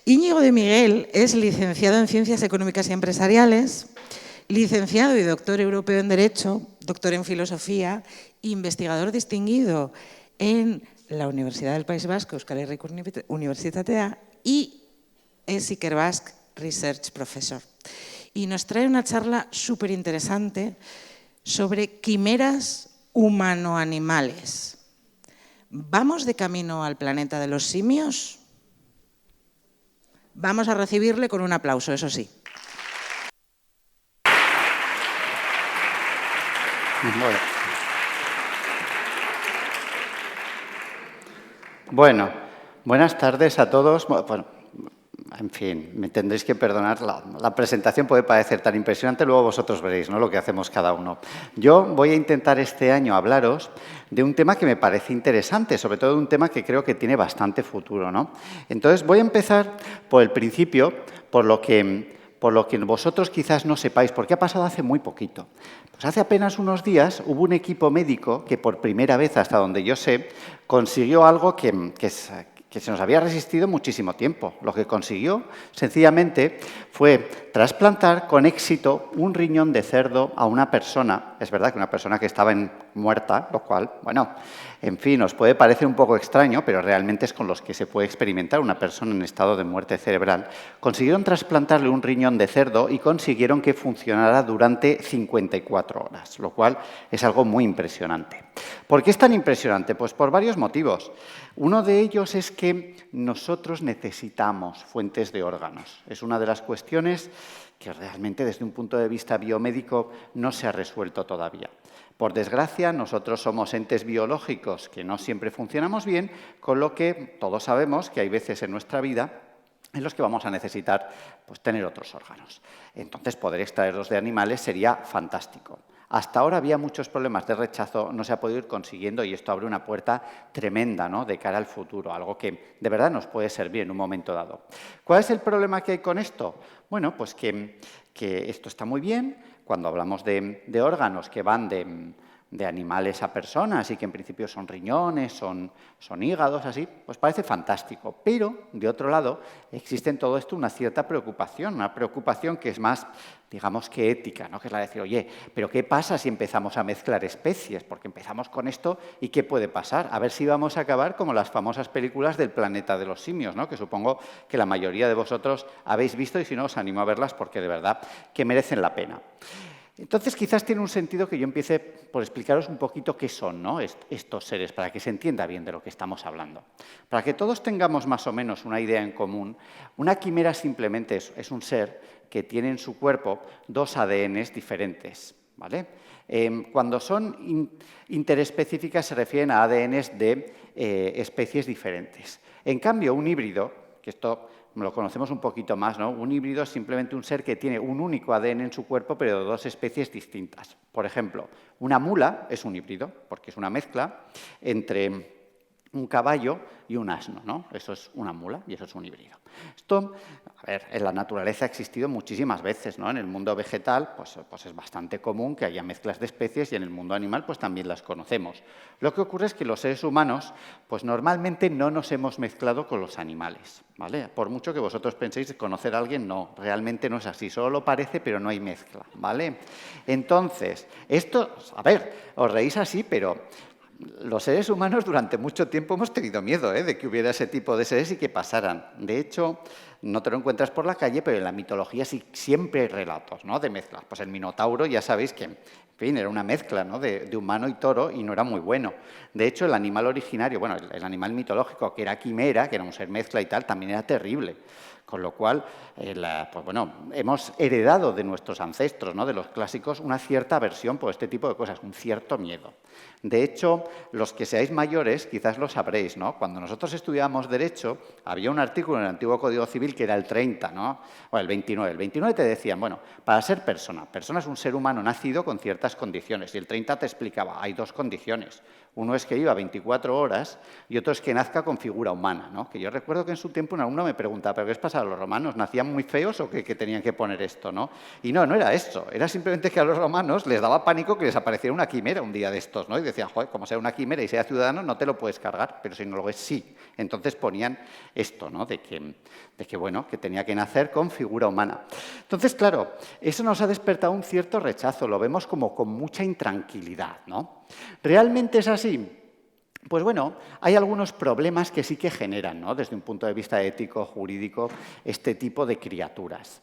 Íñigo de Miguel es licenciado en Ciencias Económicas y Empresariales, licenciado y doctor europeo en Derecho, doctor en Filosofía, investigador distinguido en la Universidad del País Vasco, Euskal Herriko Unibertsitatea, y es Ikerbasque Research Professor. Y nos trae una charla súper interesante sobre quimeras humano-animales. ¿Vamos de camino al planeta de los simios? Vamos a recibirle con un aplauso, eso sí. Bueno, buenas tardes a todos. Bueno, en fin, me tendréis que perdonar, la presentación puede parecer tan impresionante, luego vosotros veréis, ¿no?, lo que hacemos cada uno. Yo voy a intentar este año hablaros de un tema que me parece interesante, sobre todo un tema que creo que tiene bastante futuro, ¿no? Entonces, voy a empezar por el principio, por lo que vosotros quizás no sepáis, porque ha pasado hace muy poquito. Pues hace apenas unos días hubo un equipo médico que por primera vez, hasta donde yo sé, consiguió algo que se nos había resistido muchísimo tiempo. Lo que consiguió, sencillamente, fue trasplantar con éxito un riñón de cerdo a una persona. Es verdad que una persona que estaba muerta, lo cual, bueno, en fin, os puede parecer un poco extraño, pero realmente es con los que se puede experimentar una persona en estado de muerte cerebral. Consiguieron trasplantarle un riñón de cerdo y consiguieron que funcionara durante 54 horas, lo cual es algo muy impresionante. ¿Por qué es tan impresionante? Pues por varios motivos. Uno de ellos es que nosotros necesitamos fuentes de órganos. Es una de las cuestiones que realmente desde un punto de vista biomédico no se ha resuelto todavía. Por desgracia, nosotros somos entes biológicos que no siempre funcionamos bien, con lo que todos sabemos que hay veces en nuestra vida en los que vamos a necesitar pues, tener otros órganos. Entonces, poder extraerlos de animales sería fantástico. Hasta ahora había muchos problemas de rechazo, no se ha podido ir consiguiendo y esto abre una puerta tremenda, ¿no?, de cara al futuro, algo que de verdad nos puede servir en un momento dado. ¿Cuál es el problema que hay con esto? Bueno, pues que esto está muy bien cuando hablamos de órganos que van de animales a personas y que en principio son riñones, son hígados, así, pues parece fantástico. Pero, de otro lado, existe en todo esto una cierta preocupación, una preocupación que es más, digamos que ética, ¿no?, que es la de decir, oye, ¿pero qué pasa si empezamos a mezclar especies? Porque empezamos con esto y ¿qué puede pasar? A ver si vamos a acabar como las famosas películas del planeta de los simios, ¿no?, que supongo que la mayoría de vosotros habéis visto y si no os animo a verlas porque de verdad que merecen la pena. Entonces, quizás tiene un sentido que yo empiece por explicaros un poquito qué son, ¿no?, estos seres, para que se entienda bien de lo que estamos hablando. Para que todos tengamos más o menos una idea en común, una quimera simplemente es un ser que tiene en su cuerpo dos ADNs diferentes, ¿vale? Cuando son interespecíficas se refieren a ADNs de especies diferentes. En cambio, un híbrido, que esto lo conocemos un poquito más, ¿no? Un híbrido es simplemente un ser que tiene un único ADN en su cuerpo, pero de dos especies distintas. Por ejemplo, una mula es un híbrido, porque es una mezcla entre un caballo y un asno, ¿no? Eso es una mula y eso es un híbrido. Esto, a ver, en la naturaleza ha existido muchísimas veces, ¿no? En el mundo vegetal, pues es bastante común que haya mezclas de especies y en el mundo animal, pues también las conocemos. Lo que ocurre es que los seres humanos, pues normalmente no nos hemos mezclado con los animales, ¿vale? Por mucho que vosotros penséis conocer a alguien, no, realmente no es así. Solo lo parece, pero no hay mezcla, ¿vale? Entonces, esto, a ver, os reís así, pero los seres humanos durante mucho tiempo hemos tenido miedo de que hubiera ese tipo de seres y que pasaran. De hecho, no te lo encuentras por la calle, pero en la mitología sí, siempre hay relatos, ¿no?, de mezclas. Pues el Minotauro ya sabéis que, en fin, era una mezcla, ¿no?, de humano y toro y no era muy bueno. De hecho, el animal originario, bueno, el animal mitológico que era quimera, que era un ser mezcla y tal, también era terrible. Con lo cual, pues bueno, hemos heredado de nuestros ancestros, ¿no?, de los clásicos, una cierta aversión por este tipo de cosas, un cierto miedo. De hecho, los que seáis mayores quizás lo sabréis, ¿no? Cuando nosotros estudiábamos Derecho, había un artículo en el antiguo Código Civil que era el 30, ¿no? O el 29. El 29 te decían, bueno, para ser persona es un ser humano nacido con ciertas condiciones. Y el 30 te explicaba, hay dos condiciones. Uno es que viva 24 horas y otro es que nazca con figura humana, ¿no? Que yo recuerdo que en su tiempo un alumno me preguntaba, ¿pero qué pasa a los romanos? ¿Nacían muy feos o que tenían que poner esto, no? Y no era eso. Era simplemente que a los romanos les daba pánico que les apareciera una quimera un día de estos, ¿no? Y decían, joder, como sea una quimera y sea ciudadano, no te lo puedes cargar, pero si no lo es, sí. Entonces ponían esto, ¿no? De que, bueno, que tenía que nacer con figura humana. Entonces, claro, eso nos ha despertado un cierto rechazo, lo vemos como con mucha intranquilidad, ¿no? ¿Realmente es así? Pues bueno, hay algunos problemas que sí que generan, ¿no? Desde un punto de vista ético, jurídico, este tipo de criaturas.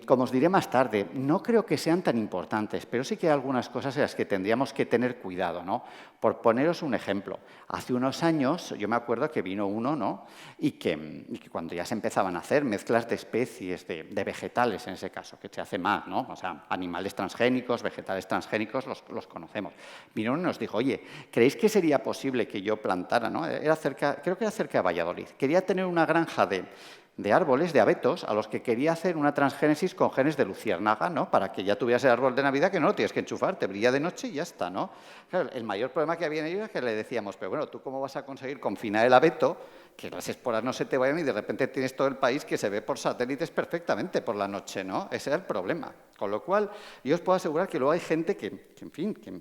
Como os diré más tarde, no creo que sean tan importantes, pero sí que hay algunas cosas en las que tendríamos que tener cuidado, ¿no? Por poneros un ejemplo, hace unos años yo me acuerdo que vino uno, ¿no? Y que cuando ya se empezaban a hacer mezclas de especies, de vegetales en ese caso, que se hace más, ¿no? O sea, animales transgénicos, vegetales transgénicos, los conocemos. Vino uno y nos dijo, oye, ¿creéis que sería posible que yo plantara, ¿no? Creo que era cerca de Valladolid. Quería tener una granja de árboles, de abetos, a los que quería hacer una transgénesis con genes de luciérnaga, ¿no? Para que ya tuvieras el árbol de Navidad que no lo tienes que enchufar, te brilla de noche y ya está, ¿no? Claro, el mayor problema que había en ello era que le decíamos, pero bueno, ¿tú cómo vas a conseguir confinar el abeto, que las esporas no se te vayan y de repente tienes todo el país que se ve por satélites perfectamente por la noche, ¿no? Ese era el problema. Con lo cual, yo os puedo asegurar que luego hay gente que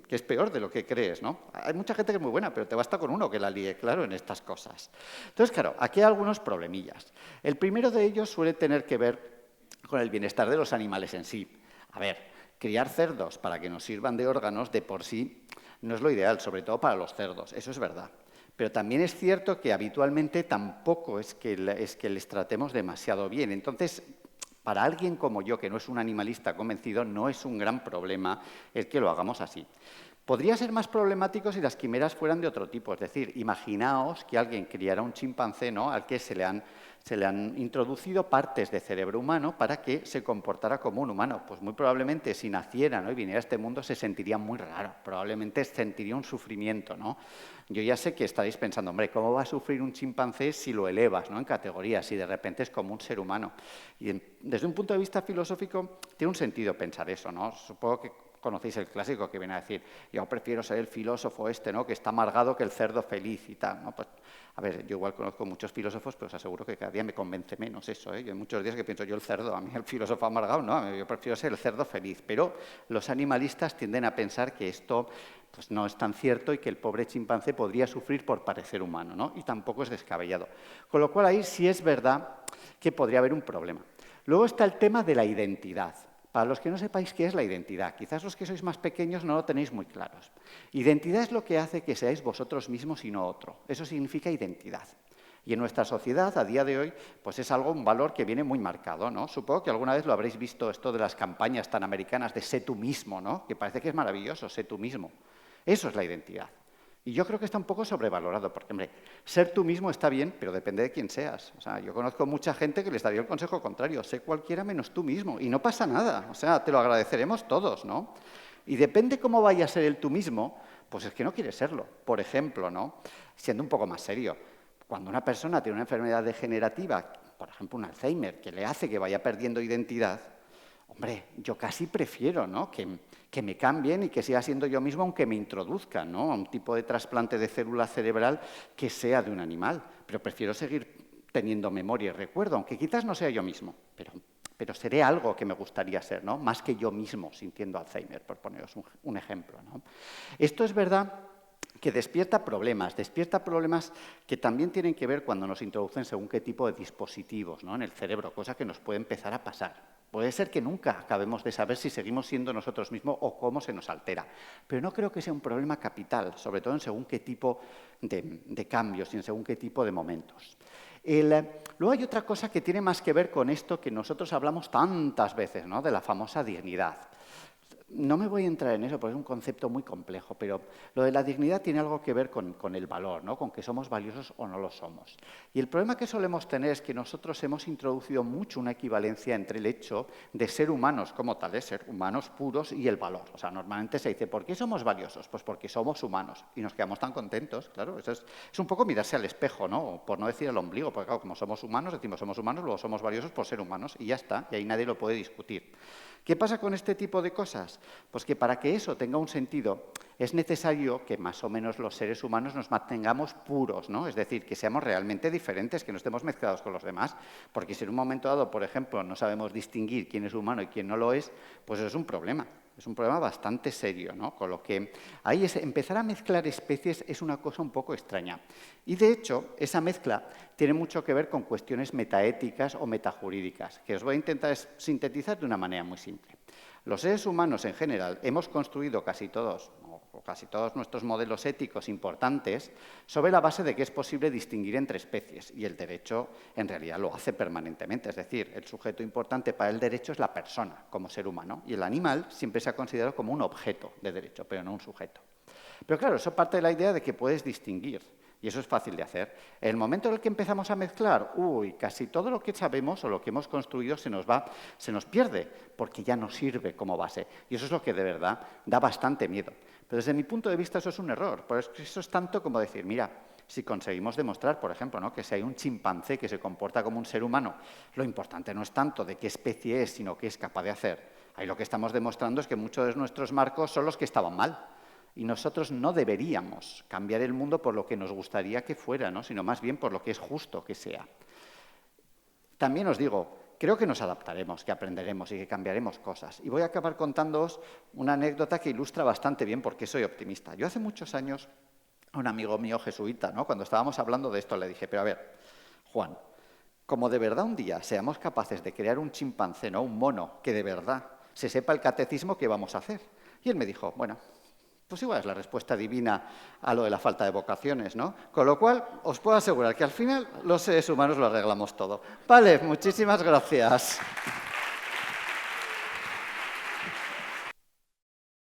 es peor de lo que crees, ¿no? Hay mucha gente que es muy buena, pero te basta con uno que la líe, claro, en estas cosas. Entonces, claro, aquí hay algunos problemillas. El primero de ellos suele tener que ver con el bienestar de los animales en sí. A ver, criar cerdos para que nos sirvan de órganos de por sí no es lo ideal, sobre todo para los cerdos, eso es verdad. Pero también es cierto que habitualmente tampoco es que les tratemos demasiado bien. Entonces, para alguien como yo, que no es un animalista convencido, no es un gran problema el que lo hagamos así. Podría ser más problemático si las quimeras fueran de otro tipo. Es decir, imaginaos que alguien criara un chimpancé, ¿no?, al que se le han introducido partes de cerebro humano para que se comportara como un humano. Pues muy probablemente si naciera, ¿no?, y viniera a este mundo se sentiría muy raro. Probablemente sentiría un sufrimiento, ¿no? Yo ya sé que estaréis pensando, hombre, ¿cómo va a sufrir un chimpancé si lo elevas, ¿no?, en categorías, si de repente es como un ser humano? Y desde un punto de vista filosófico tiene un sentido pensar eso, ¿no? Supongo que conocéis el clásico que viene a decir, yo prefiero ser el filósofo ¿no?, que está amargado que el cerdo feliz y tal, ¿no? Pues, a ver, yo igual conozco muchos filósofos, pero os aseguro que cada día me convence menos eso, ¿eh? Yo hay muchos días que pienso, yo el cerdo, a mí el filósofo amargado, no, yo prefiero ser el cerdo feliz. Pero los animalistas tienden a pensar que esto pues no es tan cierto y que el pobre chimpancé podría sufrir por parecer humano, ¿no? Y tampoco es descabellado. Con lo cual ahí sí es verdad que podría haber un problema. Luego está el tema de la identidad. Para los que no sepáis qué es la identidad, quizás los que sois más pequeños no lo tenéis muy claros. Identidad es lo que hace que seáis vosotros mismos y no otro. Eso significa identidad. Y en nuestra sociedad, a día de hoy, pues es un valor que viene muy marcado, ¿no? Supongo que alguna vez lo habréis visto, esto de las campañas tan americanas de sé tú mismo, ¿no? Que parece que es maravilloso, sé tú mismo. Eso es la identidad. Y yo creo que está un poco sobrevalorado, porque, hombre, ser tú mismo está bien, pero depende de quién seas. O sea, yo conozco mucha gente que les daría el consejo contrario, sé cualquiera menos tú mismo, y no pasa nada. O sea, te lo agradeceremos todos, ¿no? Y depende cómo vaya a ser el tú mismo, pues es que no quieres serlo. Por ejemplo, ¿no?, siendo un poco más serio, cuando una persona tiene una enfermedad degenerativa, por ejemplo, un Alzheimer, que le hace que vaya perdiendo identidad, hombre, yo casi prefiero, ¿no?, que me cambien y que siga siendo yo mismo, aunque me introduzcan, ¿no?, a un tipo de trasplante de célula cerebral que sea de un animal. Pero prefiero seguir teniendo memoria y recuerdo, aunque quizás no sea yo mismo, pero seré algo que me gustaría ser, ¿no?, más que yo mismo sintiendo Alzheimer, por poneros un ejemplo, ¿no? Esto es verdad que despierta problemas que también tienen que ver cuando nos introducen según qué tipo de dispositivos, ¿no?, en el cerebro, cosa que nos puede empezar a pasar. Puede ser que nunca acabemos de saber si seguimos siendo nosotros mismos o cómo se nos altera. Pero no creo que sea un problema capital, sobre todo en según qué tipo de cambios y en según qué tipo de momentos. Luego hay otra cosa que tiene más que ver con esto que nosotros hablamos tantas veces, ¿no?, de la famosa dignidad. No me voy a entrar en eso porque es un concepto muy complejo, pero lo de la dignidad tiene algo que ver con el valor, ¿no?, con que somos valiosos o no lo somos. Y el problema que solemos tener es que nosotros hemos introducido mucho una equivalencia entre el hecho de ser humanos como tales, ser humanos puros, y el valor. O sea, normalmente se dice, ¿por qué somos valiosos? Pues porque somos humanos. Y nos quedamos tan contentos, claro. Eso es un poco mirarse al espejo, ¿no?, por no decir el ombligo, porque claro, como somos humanos, decimos somos humanos, luego somos valiosos por ser humanos, y ya está, y ahí nadie lo puede discutir. ¿Qué pasa con este tipo de cosas? Pues que para que eso tenga un sentido, es necesario que más o menos los seres humanos nos mantengamos puros, ¿no? Es decir, que seamos realmente diferentes, que no estemos mezclados con los demás, porque si en un momento dado, por ejemplo, no sabemos distinguir quién es humano y quién no lo es, pues eso es un problema. Es un problema bastante serio, ¿no? Con lo que ahí empezar a mezclar especies es una cosa un poco extraña. Y, de hecho, esa mezcla tiene mucho que ver con cuestiones metaéticas o metajurídicas, que os voy a intentar sintetizar de una manera muy simple. Los seres humanos, en general, hemos construido casi todos nuestros modelos éticos importantes sobre la base de que es posible distinguir entre especies, y el derecho en realidad lo hace permanentemente. Es decir, el sujeto importante para el derecho es la persona como ser humano, y el animal siempre se ha considerado como un objeto de derecho, pero no un sujeto. Pero claro, eso parte de la idea de que puedes distinguir, y eso es fácil de hacer. En el momento en el que empezamos a mezclar, casi todo lo que sabemos o lo que hemos construido se nos pierde, porque ya no sirve como base. Y eso es lo que de verdad da bastante miedo. Pero desde mi punto de vista eso es un error, porque eso es tanto como decir, mira, si conseguimos demostrar, por ejemplo, ¿no?, que si hay un chimpancé que se comporta como un ser humano, lo importante no es tanto de qué especie es, sino qué es capaz de hacer. Ahí lo que estamos demostrando es que muchos de nuestros marcos son los que estaban mal. Y nosotros no deberíamos cambiar el mundo por lo que nos gustaría que fuera, ¿no?, sino más bien por lo que es justo que sea. También os digo, creo que nos adaptaremos, que aprenderemos y que cambiaremos cosas. Y voy a acabar contándoos una anécdota que ilustra bastante bien por qué soy optimista. Yo hace muchos años, a un amigo mío jesuita, ¿no?, cuando estábamos hablando de esto, le dije, pero a ver, Juan, como de verdad un día seamos capaces de crear un chimpancé, ¿no?, un mono, que de verdad se sepa el catecismo, ¿qué vamos a hacer? Y él me dijo, bueno, pues igual es la respuesta divina a lo de la falta de vocaciones, ¿no? Con lo cual, os puedo asegurar que al final los seres humanos lo arreglamos todo. Vale, muchísimas gracias.